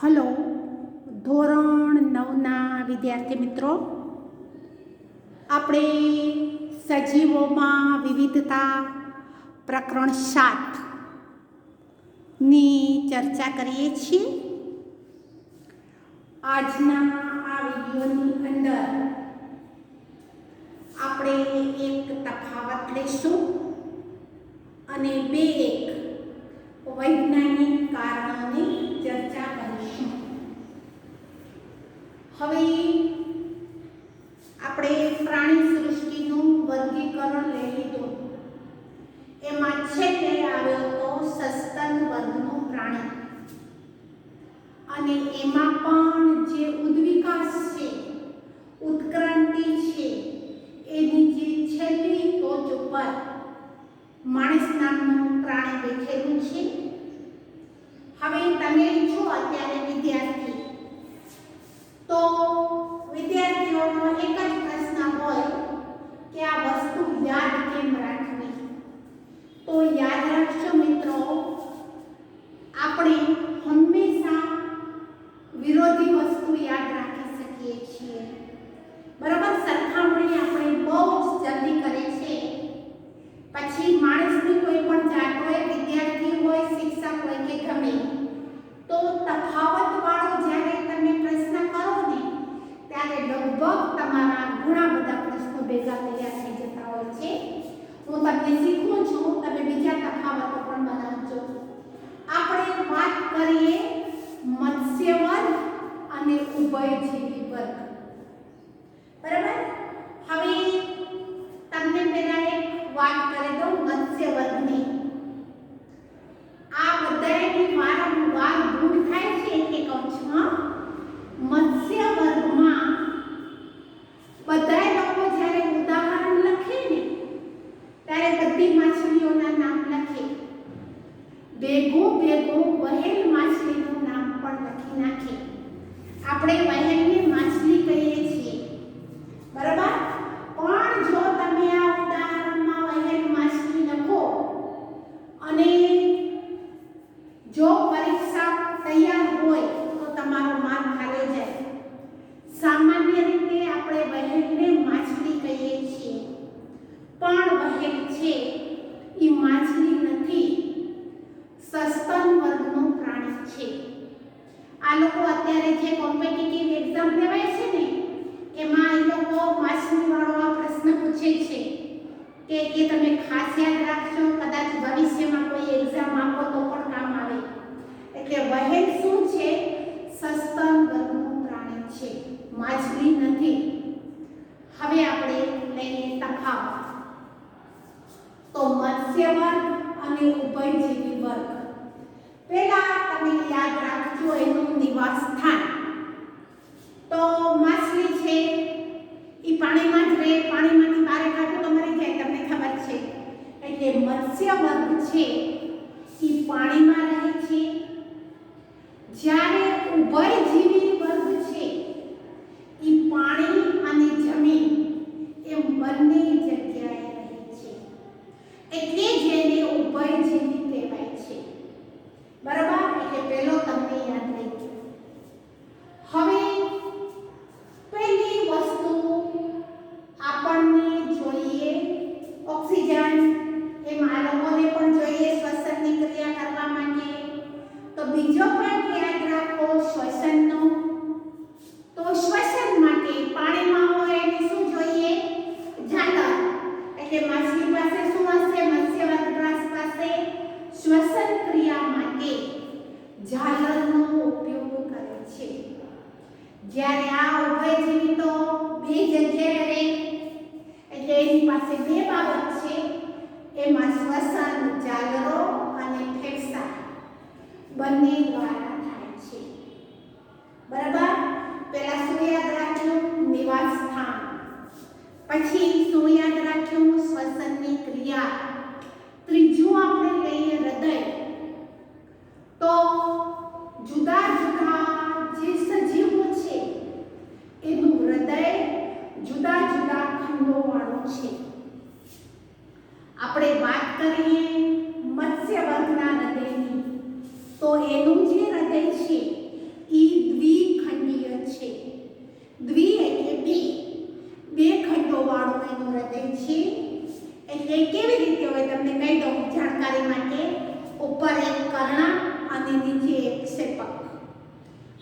Hello ધોરણ 9ના વિદ્યાર્થી મિત્રો, આપણે સજીવોમાં વિવિધતા પ્રકરણ 7ની ચર્ચા કરીએ છીએ. આજના આ વિડીયોની અંદર આપણે એક તફાવત લઈશું અને બે વૈજ્ઞાનિક કારણોની ચર્ચા કરીશું. હવે આપણે પ્રાણી સૃષ્ટિનું વર્ગીકરણ લઈ લીધું. એમાં છેલ્લે આવ્યો તો સસ્તન વર્ગનું પ્રાણી, અને એમાં પણ જે ઉદ્વિકાસ છે, ઉત્ક્રાંતિ છે, એની જે છેલ્લી ટોચ ઉપર માણસ નામનું પ્રાણી બેઠેલું છે. હવે તમે છો અત્યારે વિદ્યાર્થી, તો વિદ્યાર્થીઓનો એક જ પ્રશ્ન હોય કે આ વસ્તુ યાદ કેમ રાખવી. તો યાદ રાખજો મિત્રો, આપણે હંમેશા વિરોધી વસ્તુ યાદ રાખી શકીએ છીએ. બરાબર, સરખામણી આપણે બહુ જ જલ્દી કરે છે. પછી માણસની કોઈ પણ જાત હોય, વિદ્યાર્થી હોય, શિક્ષક હોય કે ગમે, તો તફાવત વાળો જ્યારે તમે પ્રશ્ન કરો ને, ત્યારે લગભગ તમારા ઘણા બધા પ્રશ્નો ભેગા તૈયાર થઈ જતા હોય છે. હું તમને શીખવું છું, તમે બીજા તફાવતો પણ બનાવજો. આપણે વાત કરીએ મત્સ્ય વર્ગ અને ઉભયજીવી વર્ગ. બરાબર, હવે તમને પહેલા એક વાત કરી દઉં મત્સ્ય વર્ગની. આ બધાની વારંવાર ભૂલ થાય છે કે કૌંસમાં. મત્સ્ય વર્ગમાં બધા લોકો જ્યારે ઉદાહરણ લખે ને, ત્યારે બધી માછલીઓના નામ લખે. ભેગું વહેલ માછલીનું નામ પણ લખી નાખે. આપણે વહેલને માછલી કહીએ છીએ, બરાબર. પણ જો તમે આ ઉદાહરણમાં વહેલ માછલી લખો અને જો પરીક્ષા તૈયાર હોય તો તમારો માર્ક ખાલી જાય. સામાન્ય રીતે આપણે વહેલને માછલી કહીએ છીએ, પણ વહેલ છે એ માછલી નથી, સસ્તન વર્ગનું પ્રાણી છે. આ લોકો અત્યારે જે કોમ્પિટિટિવ એક્ઝામ લેવાય છે ને, એમાં એ લોકો માછલીવાળો આ પ્રશ્ન પૂછે છે કે તમે ખાસ યાદ રાખજો, કદાચ ભવિષ્યમાં કોઈ એક્ઝામ આપો તો પણ કામ આવે. એટલે વહેલ શું છે? સસ્તન વર્ગનું પ્રાણી છે, માછલી નથી. હવે આપણે લઈએ તફાવત. તો મત્સ્ય વર્ગ અને ઉભયજીવી વર્ગ. પહેલા તમે યાદ રાખજો એનું નિવાસ સ્થાન. તો માછલી છે એ પાણીમાં જ રહે, પાણીમાંથી બહાર કાઢો તો મરી જાય, તમને ખબર છે. એટલે મત્સ્ય વર્ગ છે એ પાણીમાં રહે છે, જ્યારે ઉભયજીવી વર્ગ છે એ પાણી અને જમીન એમ બંને જગ્યાએ રહે છે. એટલે જેને ઉભયજીવી કહેવાય છે. બરાબર, એટલે પહેલો તમને યાદ રહી ગયો. હવે પહેલી વસ્તુ આપણને જોઈએ ઓક્સિજન, એમ આ લોકોને પણ જોઈએ શ્વસનની ક્રિયા કરવા માટે. તો બીજો પણ યાદ રાખો શ્વસનનો. તો શ્વસન માટે પાણીમાં હોય એને શું જોઈએ? ઝાલર. એટલે માછલી પાસે શું હશે? મત્સ્ય વર્ગ પાસે શ્વસન ક્રિયા માટે ઝાલરનો ઉપયોગ કરે છે. જ્યારે આ ઉભયજીવી તો બે જગ્યાએ રહે, એટલે એની પાસે બે બાબત છે. એમાં શ્વસન ઝાલરો અને ફેફસા બંને દ્વારા થાય છે. બરાબર, પહેલા શું યાદ રાખ્યું? નિવાસ સ્થાન. પછી શું યાદ રાખ્યું? શ્વસનની ક્રિયા. ત્રીજું આપણે લઈએ હૃદય. તો જુદા જુદા જે સજીવો છે એનું હૃદય જુદા જુદા ખંડોવાળું છે. આપણે વાત કરીએ મત્સ્ય વર્ગના હૃદયની, તો એનું જે હૃદય છે એ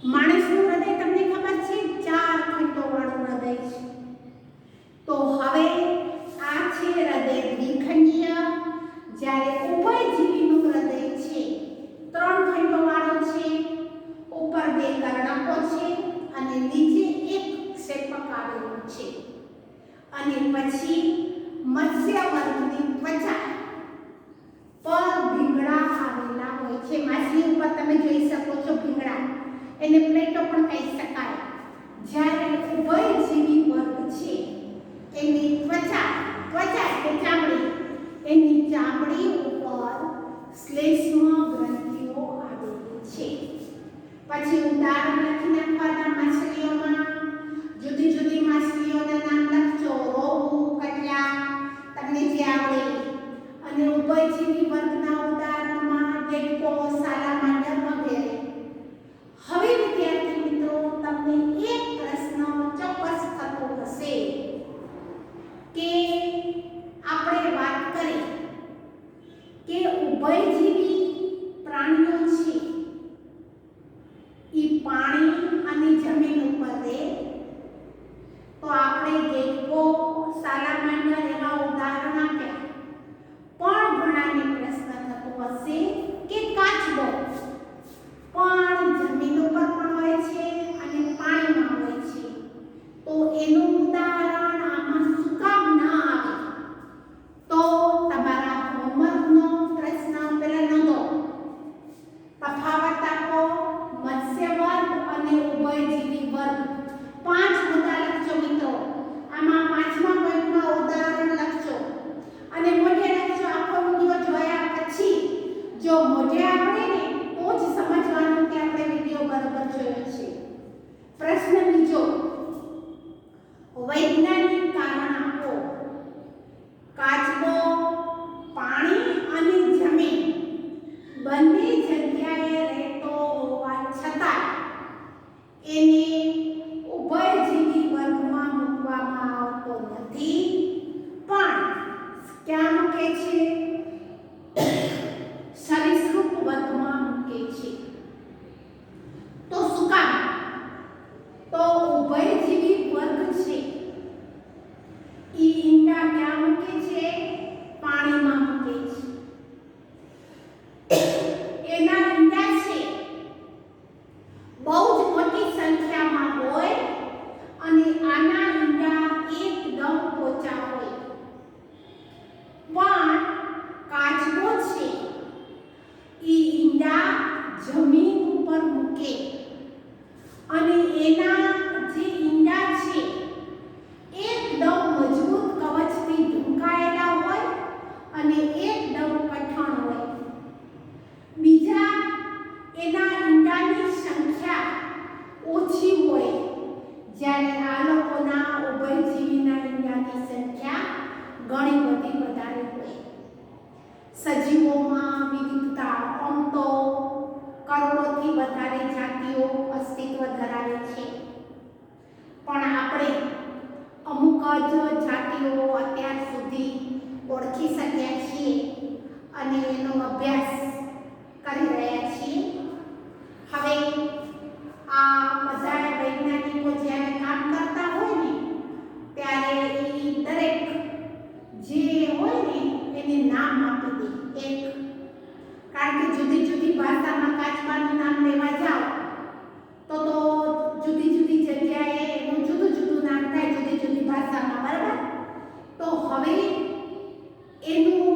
માણસનું હૃદય તમને ખબર છે 4 ખંડોવાળું હૃદય છે. તો હવે આ છે હૃદય દ્વિખંડીય, જ્યારે ઉભયજીવીનું હૃદય છે 3 ખંડોવાળો છે. ઉપર 2 કર્ણકો છે અને નીચે એક ક્ષેપક આવેલું છે. અને પછી મત્સ્ય વર્ગની ત્વચા પર ભીંગડા આવેલા હોય છે. માછલી ઉપર તમે જોઈ શકો છો ભીંગડા, એને પ્લેટો પણ કહી શકાય. જ્યારે ઉભયજીવી વર્ગ છે એની ત્વચા એટલે ચામડી, એની ચામડી ઉપર શ્લેષ્મ ગ્રંથિઓ આવેલી છે. પછી ઉદાહરણ લખી નાખવાના માછલીઓમાં. જુદી જુદી માછલીઓના નામ લખજો. રોહુ, કટલા, તમને જે આવડે. અને ઉભયજીવી વર્ગના ઉદાહરણમાં ડેટકો, સાલામાન્ડર વગેરે. હવે વિદ્યાર્થી મિત્રો, તમને એક પ્રશ્ન ચોક્કસ થતો હશે કે આપણે વાત કરી કે ઉભયજીવી પ્રાણીઓ છે એ પાણી અને જમીન ઉપર રહે. તો આપણે ડેટકો, સાલામાન્ડર એવા ઉદાહરણ આપ્યા. પણ ઘણાને પ્રશ્ન થતો હશે કે કાચબો પણ જમીન ઉપર પણ હોય છે અને પાણીમાં હોય છે, તો એનું ઉદાહરણ આમાં શું કામ ના આવે? તો તમારા હોમવર્કનો પ્રશ્ન પહેલા નોંધો. તફાવત આપો, મત્સ્ય વર્ગ અને ઉભયજીવી વર્ગ. 5 મુદ્દા લખજો મિત્રો. આમાં 5મા પોઈન્ટમાં ઉદાહરણ લખજો અને મોઢે લખજો. આખો વિડિયો જોયા પછી જો મોઢે આવડે ને તો જ સમજવાનું કે આપણે વિડિયો બરાબર જોયો છે. પ્રશ્ન બીજો, વૈજ્ઞાનિક કારણ આપો. કાચબો પાણી અને જમીન બંને જગ્યાએ રહેતો હોવા છતાં એને ઉભયજીવી વર્ગમાં મૂકવામાં આવતો નથી, પણ ક્યાં મૂકે છે? સરીસૃપ વર્ગમાં મૂકે છે. તો શું કામ? તો ઉભયજીવી વર્ગ છે ઈ ઈંડા ક્યાં મૂકે છે? પાણીમાં મૂકે છે. એના ઈંડા છે બહુ જ મોટી સંખ્યામાં હોય અને આના ઈંડા એકદમ પોચા હોય. પણ કાચબો છે ઈ ઈંડા જમીન ઉપર મૂકે અને એના જે ઈંડા છે એકદમ મજબૂત કવચથી ઢંકાયેલા હોય અને એકદમ કઠણ હોય. બીજા એના ઈંડાની સંખ્યા ઓછી હોય, જ્યારે આ લોકોના ઉભયજીવીના ઈંડાની સંખ્યા ઘણી બધી વધારે હોય. સજીવોમાં વિવિધતા, આમ તો કરોડોથી વધારે જાતિઓ અસ્તિત્વ ધરાવે છે, પણ આપણે અમુક જ જાતિઓ અત્યાર સુધી ઓળખી શક્યા છીએ અને એનો અભ્યાસ કરી રહ્યા છીએ. હવે આ બધા વૈજ્ઞાનિકો જ્યારે કામ કરતા હોય ને ત્યારે એ દરેક જે હોય ને એને નામ આપી દે. કારણ કે જુદી જુદી ભાષામાં કાચબાનું નામ લેવા જાઓ તો જુદી જુદી જગ્યાએ એનું જુદું જુદું નામ થાય, જુદી જુદી ભાષામાં, બરાબર? તો હવે એનું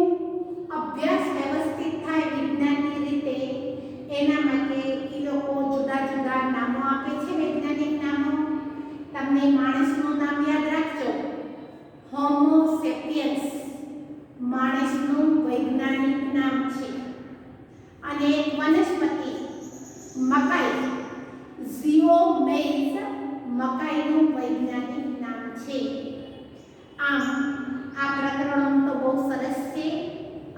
અભ્યાસ વ્યવસ્થિત થાય વિજ્ઞાનની રીતે, એના માટે એ લોકો જુદા જુદા નામો આપે છે, વૈજ્ઞાનિક નામો. તમને માણસનું નામ યાદ રાખજો, હોમો સેપિયન્સ માણસનું વૈજ્ઞાનિક નામ છે. અને એક વનસ્પતિ મકાઈ, ઝીઓમેઇઝ મકાઈનું વૈજ્ઞાનિક નામ છે. આમ આ પ્રકરણો તો બહુ સરસ છે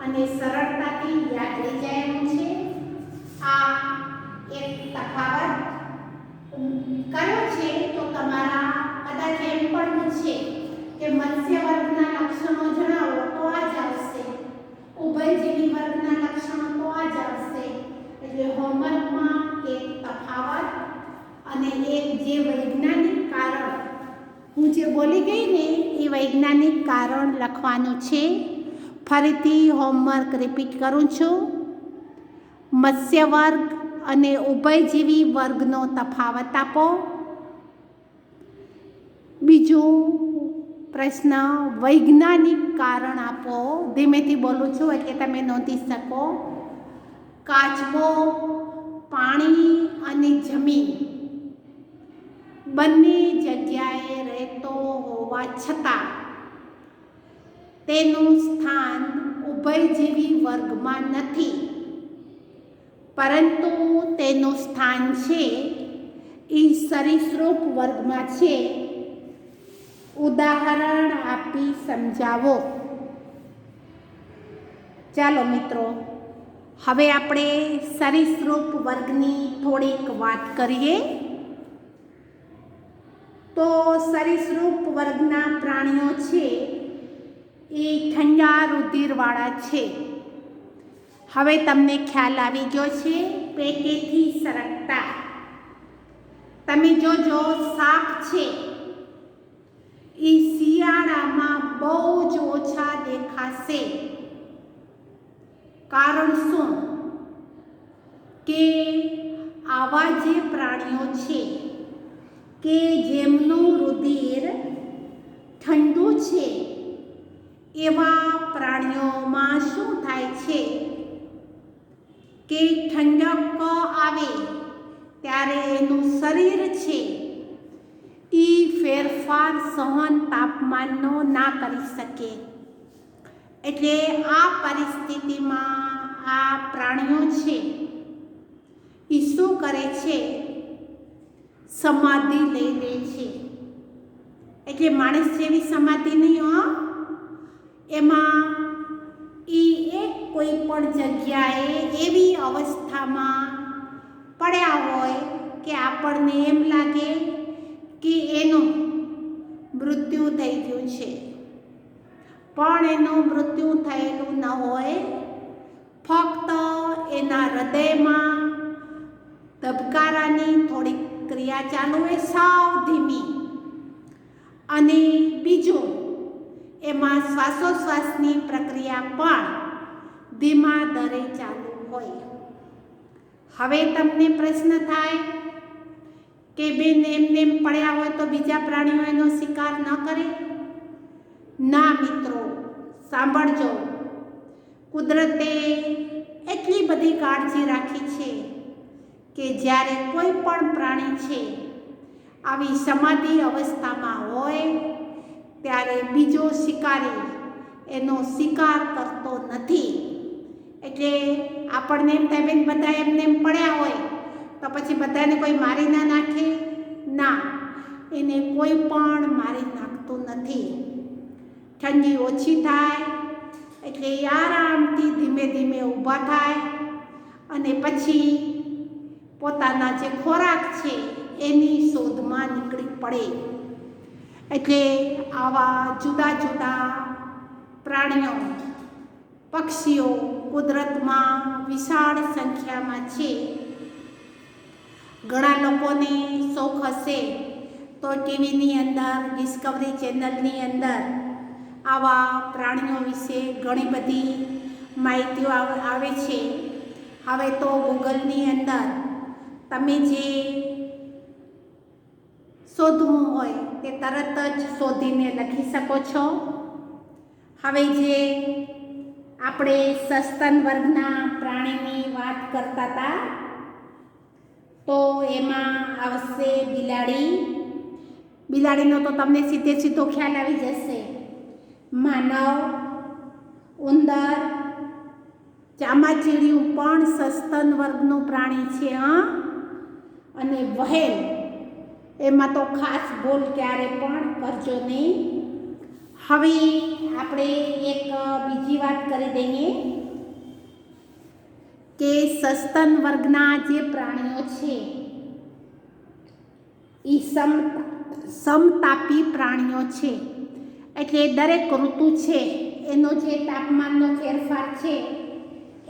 અને સરળતાથી યાદ રહી જાય એમ છે. આ એક તફાવત કયો છે તો તમારા કદાચ એમ પણ પૂછે કે મત્સ્ય વર્ગના લક્ષણો જણાવો તો આ જ આવશે, ઉભયજીવી વર્ગના લક્ષણો તો આ જ આવશે. એટલે હોમવર્કમાં એક તફાવત અને એક જે વૈજ્ઞાનિક કારણ હું જે બોલી ગઈ ને એ વૈજ્ઞાનિક કારણ લખવાનું છે. ફરીથી હોમવર્ક રિપીટ કરું છું. મત્સ્ય વર્ગ અને ઉભયજીવી વર્ગનો તફાવત આપો. બીજું પ્રશ્ન, વૈજ્ઞાનિક કારણ આપો. ધીમેથી બોલું છું એટલે તમે નોંધી શકો. કાચબો પાણી અને જમીન બંને જગ્યાએ રહેતો હોવા છતાં તેનું સ્થાન ઉભયજીવી વર્ગમાં નથી, પરંતુ તેનું સ્થાન છે એ સરીસૃપ વર્ગમાં છે. ઉદાહરણ આપી સમજાવો. ચાલો મિત્રો, હવે આપણે સરીસૃપ વર્ગની થોડીક વાત કરીએ. તો સરીસૃપ વર્ગના પ્રાણીઓ છે એ ઠંડા રુધિરવાળા છે. હવે તમને ખ્યાલ આવી ગયો છે પેટેથી સરકતા. તમે જોજો સાપ છે એ શિયાળામાં બહુ જ ઓછા દેખાશે. કારણ શું? કે આવા જે પ્રાણીઓ છે કે જેમનું રુધિર ઠંડુ છે એવા પ્રાણીઓમાં શું થાય છે કે ઠંડક આવે ત્યારે એનું શરીર છે એ ફેરફાર સહન તાપમાનનો ના કરી શકે. એટલે આ પરિસ્થિતિમાં આ પ્રાણીઓ છે એ શું કરે છે? સમાધિ લઈ લે છે. એટલે માણસ જેવી સમાધિ નહીં હો. એમાં એ એક કોઈ પણ જગ્યાએ એવી અવસ્થામાં પડ્યા હોય કે આપણને એમ લાગે કે એનું મૃત્યુ થઈ ગયું છે, પણ એનું મૃત્યુ થયેલું ન હોય. ફક્ત એના હૃદયમાં ધબકારાની થોડીક ક્રિયા ચાલુ હોય, સાવ ધીમી. અને બીજું, એમાં શ્વાસોશ્વાસની પ્રક્રિયા પણ ધીમા દરે ચાલુ હોય. હવે તમને પ્રશ્ન થાય કે બેન એમને એમ પડ્યા હોય તો બીજા પ્રાણીઓ એનો શિકાર ન કરે? ના મિત્રો, સાંભળજો. કુદરતે એટલી બધી કાળજી રાખી છે કે જ્યારે કોઈ પણ પ્રાણી છે આવી સમાધિ અવસ્થામાં હોય ત્યારે બીજો શિકારી એનો શિકાર કરતો નથી. એટલે આપણને એમ થાય બેન બધા એમને એમ પડ્યા હોય તો પછી બધાને કોઈ મારી ના નાખે? ના, એને કોઈ પણ મારી નાખતું નથી. ઠંડી ઓછી થાય એટલે આરામથી ધીમે ધીમે ઊભા થાય અને પછી પોતાના જે ખોરાક છે એની શોધમાં નીકળી પડે. એટલે આવા જુદા જુદા પ્રાણીઓ, પક્ષીઓ કુદરતમાં વિશાળ સંખ્યામાં છે. ઘણા લોકોને શોખ હશે તો ટીવીની અંદર, ડિસ્કવરી ચેનલની અંદર આવા પ્રાણીઓ વિશે ઘણી બધી માહિતીઓ આવે છે. હવે તો ગૂગલની અંદર તમે જે શોધવું હોય તે તરત જ શોધીને લખી શકો છો. હવે જે આપણે સસ્તન વર્ગના પ્રાણીની વાત કરતા હતા તો એમાં આવશે બિલાડી. બિલાડીનો તો તમને સીધે સીધો ખ્યાલ આવી જશે. માનવ, ઉંદર, ચામાચીડિયું પણ સસ્તન વર્ગનું પ્રાણી છે. અને વહેલ, એમાં તો ખાસ ભૂલ ક્યારે પણ કરજો નહીં. હવે આપણે એક બીજી વાત કરી દઈએ કે સસ્તન વર્ગના જે પ્રાણીઓ છે એ સમતાપી પ્રાણીઓ છે. એટલે દરેક ઋતુ છે એનો જે તાપમાનનો ફેરફાર છે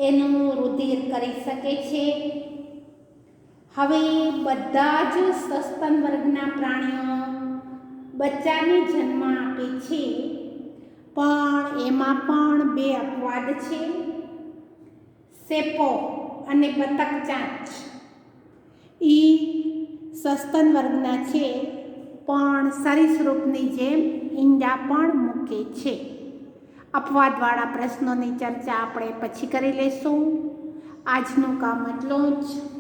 એનું રુધિર કરી શકે છે. હવે બધા જ સસ્તન વર્ગના પ્રાણીઓ બચ્ચાને જન્મ આપે છે, પણ એમાં પણ બે અપવાદ છે. સેપો અને બતક ચાંચ એ સસ્તન વર્ગના છે, પણ સરીસૃપની જેમ ઈંડા પણ મૂકે છે. અપવાદવાળા પ્રશ્નોની ચર્ચા આપણે પછી કરી લઈશું. આજનું કામ એટલું જ.